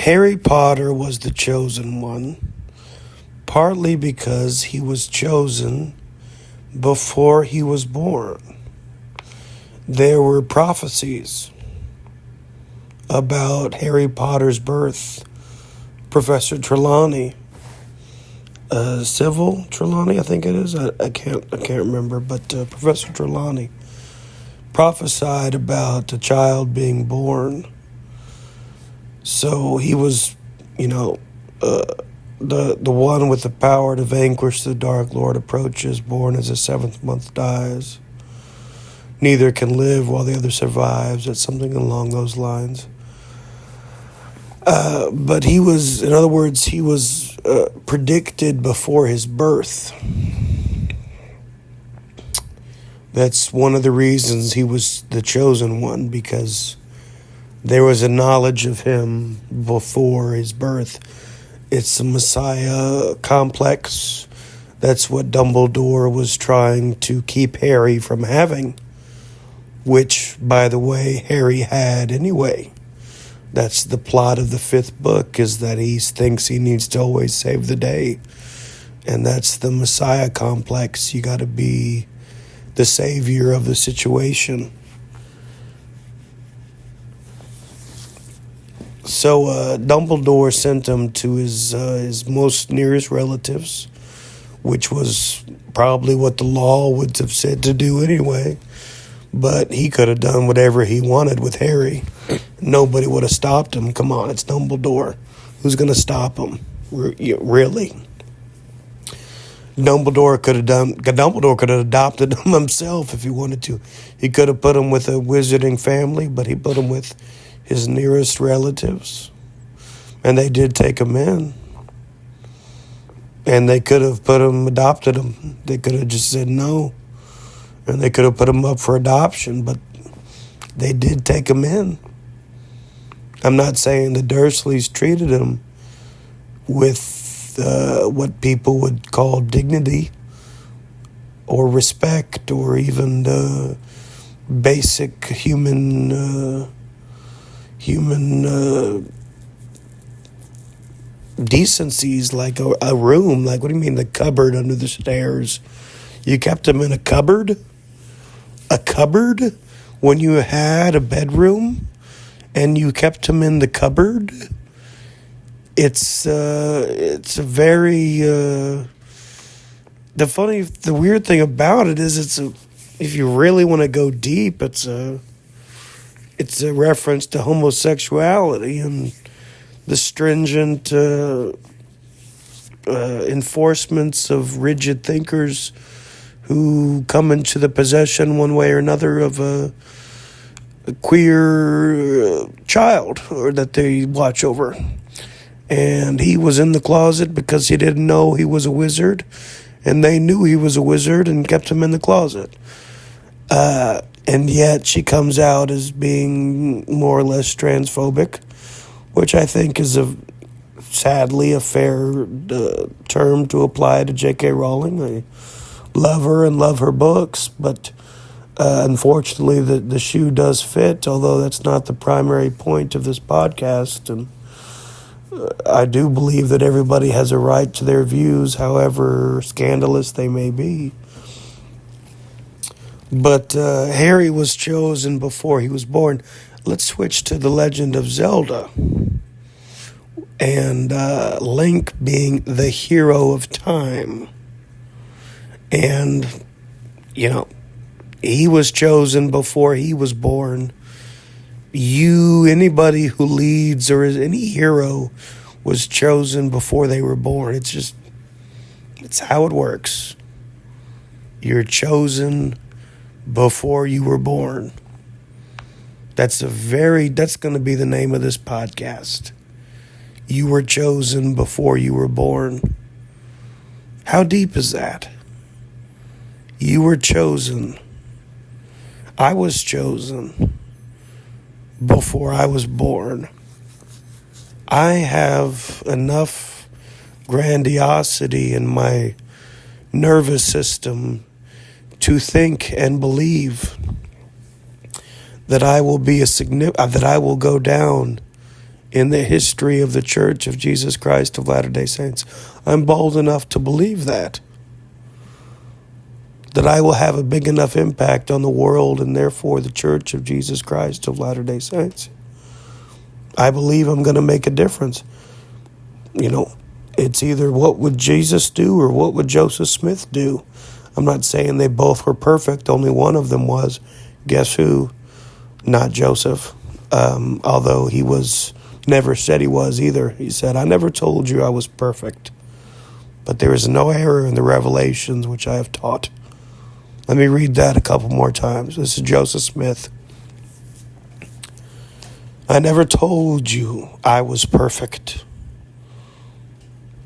Harry Potter was the chosen one, partly because he was chosen before he was born. There were prophecies about Harry Potter's birth. Professor Trelawney, Civil Trelawney, I think it is. I can't remember, but Professor Trelawney prophesied about a child being born. So he was, the one with the power to vanquish the Dark Lord approaches, born as the seventh month dies. Neither can live while the other survives. It's something along those lines. But he was, in other words, he was predicted before his birth. That's one of the reasons he was the chosen one, because there was a knowledge of him before his birth. It's a Messiah complex. That's what Dumbledore was trying to keep Harry from having, which, by the way, Harry had anyway. That's the plot of the fifth book, is that he thinks he needs to always save the day. And that's the Messiah complex. You got to be the savior of the situation. So Dumbledore sent him to his most nearest relatives, which was probably what the law would have said to do anyway. But he could have done whatever he wanted with Harry. Nobody would have stopped him. Come on, it's Dumbledore. Who's going to stop him? Really? Dumbledore could have adopted him himself if he wanted to. He could have put him with a wizarding family, but he put him with his nearest relatives. And they did take him in. And they could have adopted him. They could have just said no. And they could have put him up for adoption, but they did take him in. I'm not saying the Dursleys treated him with what people would call dignity or respect or even basic human decencies, like a room. Like, what do you mean the cupboard under the stairs? You kept him in a cupboard? A cupboard? When you had a bedroom and you kept him in the cupboard? It's a very... The weird thing about it is if you really want to go deep, it's a reference to homosexuality and the stringent enforcements of rigid thinkers who come into the possession one way or another of a queer child or that they watch over. And he was in the closet because he didn't know he was a wizard, and they knew he was a wizard and kept him in the closet. And yet she comes out as being more or less transphobic, which I think is sadly a fair term to apply to J.K. Rowling. I love her and love her books, but unfortunately the shoe does fit, although that's not the primary point of this podcast. And I do believe that everybody has a right to their views, however scandalous they may be. But Harry was chosen before he was born. Let's switch to the Legend of Zelda. And Link being the hero of time. And, he was chosen before he was born. Anybody who leads or is any hero was chosen before they were born. It's how it works. You're chosen before you were born. That's going to be the name of this podcast. You were chosen before you were born. How deep is that? You were chosen. I was chosen before I was born. I have enough grandiosity in my nervous system to think and believe that I will go down in the history of the Church of Jesus Christ of Latter-day Saints. I'm bold enough to believe that I will have a big enough impact on the world and therefore the Church of Jesus Christ of Latter-day Saints. I believe I'm going to make a difference. It's either what would Jesus do or what would Joseph Smith do. I'm not saying they both were perfect. Only one of them was. Guess who? Not Joseph. Although he never said he was either. He said, I never told you I was perfect, but there is no error in the revelations which I have taught. Let me read that a couple more times. This is Joseph Smith. I never told you I was perfect,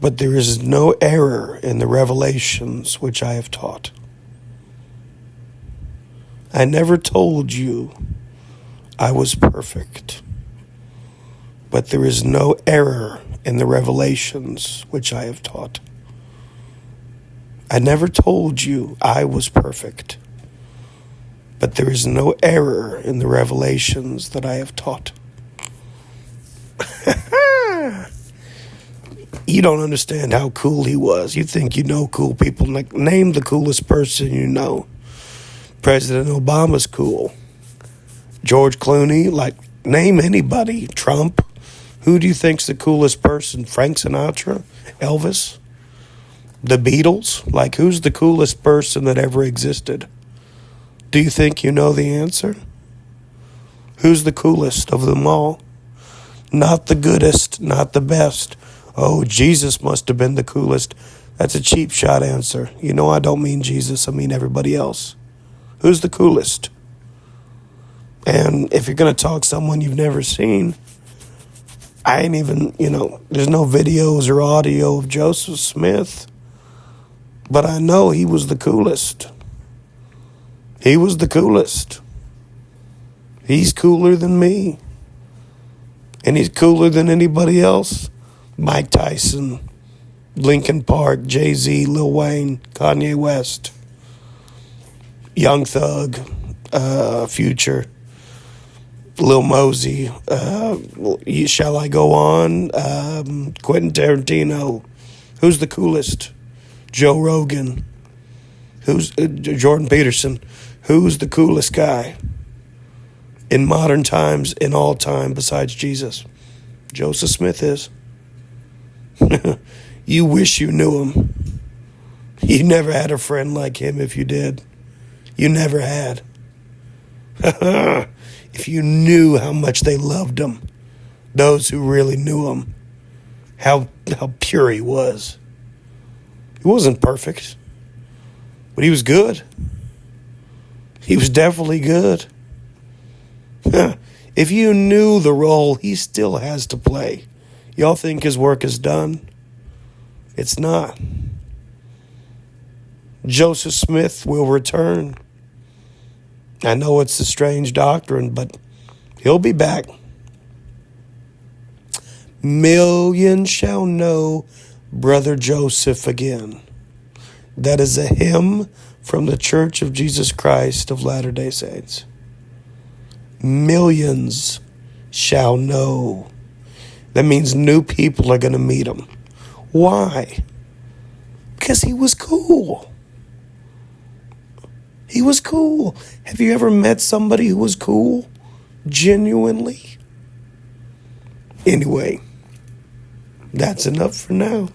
but there is no error in the revelations which I have taught. I never told you I was perfect, but there is no error in the revelations which I have taught. I never told you I was perfect, but there is no error in the revelations that I have taught. You don't understand how cool he was. You think you know cool people. Name the coolest person you know. President Obama's cool. George Clooney, name anybody. Trump. Who do you think's the coolest person? Frank Sinatra? Elvis? The Beatles? Who's the coolest person that ever existed? Do you think you know the answer? Who's the coolest of them all? Not the goodest, not the best. Oh, Jesus must have been the coolest. That's a cheap shot answer. I don't mean Jesus, I mean everybody else. Who's the coolest? And if you're going to talk someone you've never seen, I ain't even, there's no videos or audio of Joseph Smith. But I know he was the coolest. He was the coolest. He's cooler than me. And he's cooler than anybody else. Mike Tyson, Linkin Park, Jay-Z, Lil Wayne, Kanye West, Young Thug, Future, Lil Mosey, Shall I Go On, Quentin Tarantino. Who's the coolest? Joe Rogan. Who's Jordan Peterson? Who's the coolest guy in modern times, in all time, besides Jesus? Joseph Smith is. You wish you knew him. You never had a friend like him if you did. You never had. If you knew how much they loved him, those who really knew him, how pure he was. He wasn't perfect, but he was good. He was definitely good. If you knew the role he still has to play, y'all think his work is done? It's not. Joseph Smith will return. I know it's a strange doctrine, but he'll be back. Millions shall know Brother Joseph again. That is a hymn from the Church of Jesus Christ of Latter-day Saints. Millions shall know. That means new people are going to meet him. Why? Because he was cool. He was cool. Have you ever met somebody who was cool? Genuinely? Anyway, that's enough for now.